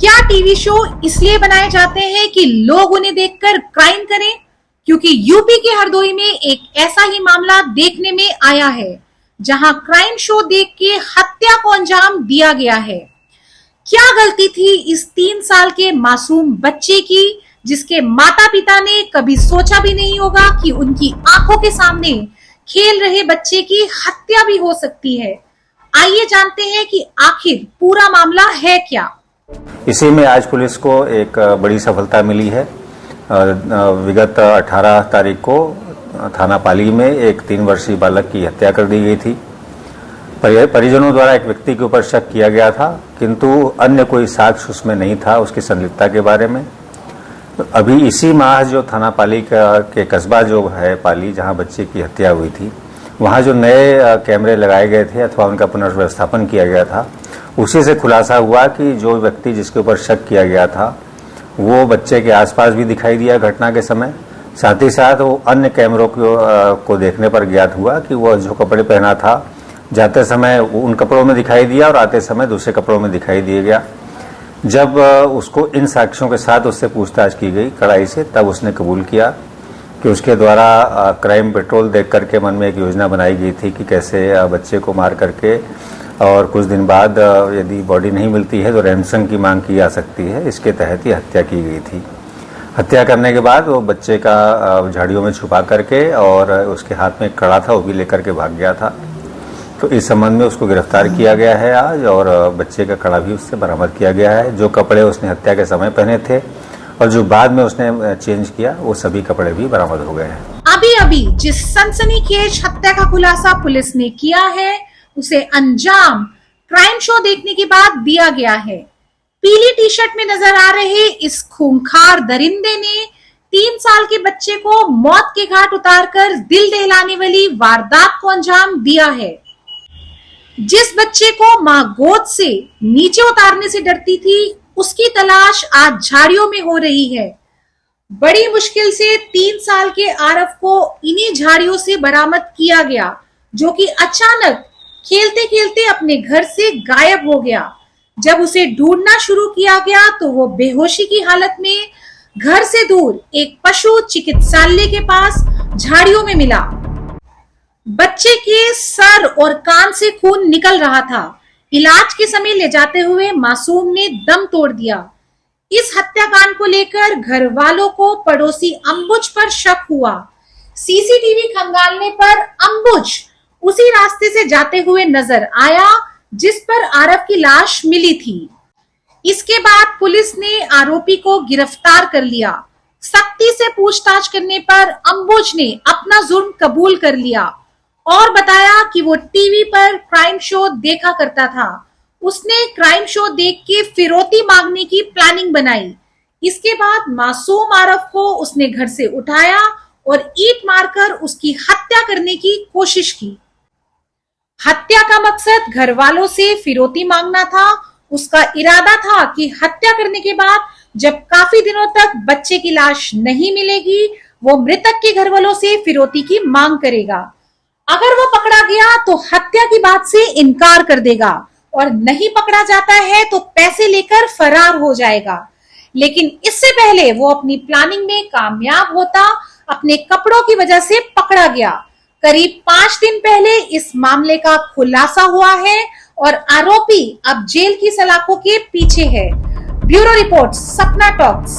क्या TV show इसलिए बनाए जाते हैं कि लोग उन्हें देखकर क्राइम करें? क्योंकि यूपी के हरदोई में एक ऐसा ही मामला देखने में आया है जहां क्राइम शो देख के हत्या को अंजाम दिया गया है। क्या गलती थी इस 3 साल के मासूम बच्चे की, जिसके माता पिता ने कभी सोचा भी नहीं होगा कि उनकी आंखों के सामने खेल रहे बच्चे की हत्या भी हो सकती है। आइए जानते हैं कि आखिर पूरा मामला है क्या। इसी में आज पुलिस को एक बड़ी सफलता मिली है। विगत 18 तारीख को थाना पाली में एक 3 वर्षीय बालक की हत्या कर दी गई थी। परिजनों द्वारा एक व्यक्ति के ऊपर शक किया गया था, किंतु अन्य कोई साक्ष्य उसमें नहीं था उसकी संलिप्तता के बारे में। अभी इसी माह जो थाना पाली के कस्बा जो है पाली, जहां बच्चे की हत्या हुई थी, वहां जो नए कैमरे लगाए गए थे अथवा उनका पुनर्व्यवस्थापन किया गया था, उसी से खुलासा हुआ कि जो व्यक्ति जिसके ऊपर शक किया गया था वो बच्चे के आसपास भी दिखाई दिया घटना के समय। साथ ही साथ वो अन्य कैमरों को देखने पर ज्ञात हुआ कि वो जो कपड़े पहना था जाते समय वो उन कपड़ों में दिखाई दिया और आते समय दूसरे कपड़ों में दिखाई दिया गया। जब उसको इन साक्ष्यों के साथ उससे पूछताछ की गई कड़ाई से, तब उसने कबूल किया कि उसके द्वारा क्राइम पेट्रोल देख करके मन में एक योजना बनाई गई थी कि कैसे बच्चे को मार करके और कुछ दिन बाद यदि बॉडी नहीं मिलती है तो रैंसम की मांग की जा सकती है। इसके तहत ही हत्या की गई थी। हत्या करने के बाद वो बच्चे का झाड़ियों में छुपा करके और उसके हाथ में एक कड़ा था वो भी लेकर के भाग गया था। तो इस संबंध में उसको गिरफ्तार किया गया है आज, और बच्चे का कड़ा भी उससे बरामद किया गया है। जो कपड़े उसने हत्या के समय पहने थे और जो बाद में उसने चेंज किया, वो सभी कपड़े भी बरामद हो गए हैं। अभी जिस सनसनीखेज हत्या का खुलासा पुलिस ने किया है, उसे अंजाम क्राइम शो देखने के बाद दिया गया है। पीली टी शर्ट में नजर आ रहे इस खूंखार दरिंदे ने 3 साल के बच्चे को मौत के घाट उतारकर दिल दहलाने वाली वारदात को अंजाम दिया है। जिस बच्चे को मां गोद से नीचे उतारने से डरती थी, उसकी तलाश आज झाड़ियों में हो रही है। बड़ी मुश्किल से 3 साल के आरव को इन्हीं झाड़ियों से बरामद किया गया, जो कि अचानक खेलते खेलते अपने घर से गायब हो गया। जब उसे ढूंढना शुरू किया गया तो वो बेहोशी की हालत में घर से दूर एक पशु चिकित्सालय के पास झाड़ियों में मिला। बच्चे के सर और कान से खून निकल रहा था। इलाज के समय ले जाते हुए मासूम ने दम तोड़ दिया। इस हत्याकांड को लेकर घर वालों को पड़ोसी अंबुज पर शक हुआ। सीसीटीवी खंगालने पर अंबुज उसी रास्ते से जाते हुए नजर आया जिस पर आरव की लाश मिली थी। इसके बाद पुलिस ने आरोपी को गिरफ्तार कर लिया। सख्ती से पूछताछ करने पर अंबुज ने अपना जुर्म कबूल कर लिया और बताया कि वो टीवी पर क्राइम शो देखा करता था। उसने क्राइम शो देख के फिरौती मांगने की प्लानिंग बनाई। इसके बाद मासूम आरव को उसने घर से उठाया और ईंट मारकर उसकी हत्या करने की कोशिश की। हत्या का मकसद घर वालों से फिरौती मांगना था। उसका इरादा था कि हत्या करने के बाद जब काफी दिनों तक बच्चे की लाश नहीं मिलेगी, वो मृतक के घर वालों से फिरौती की मांग करेगा। अगर वो पकड़ा गया तो हत्या की बात से इनकार कर देगा और नहीं पकड़ा जाता है तो पैसे लेकर फरार हो जाएगा। लेकिन इससे पहले वो अपनी प्लानिंग में कामयाब होता, अपने कपड़ों की वजह से पकड़ा गया। करीब 5 दिन पहले इस मामले का खुलासा हुआ है और आरोपी अब जेल की सलाखों के पीछे है। ब्यूरो रिपोर्ट, सपना टॉक्स।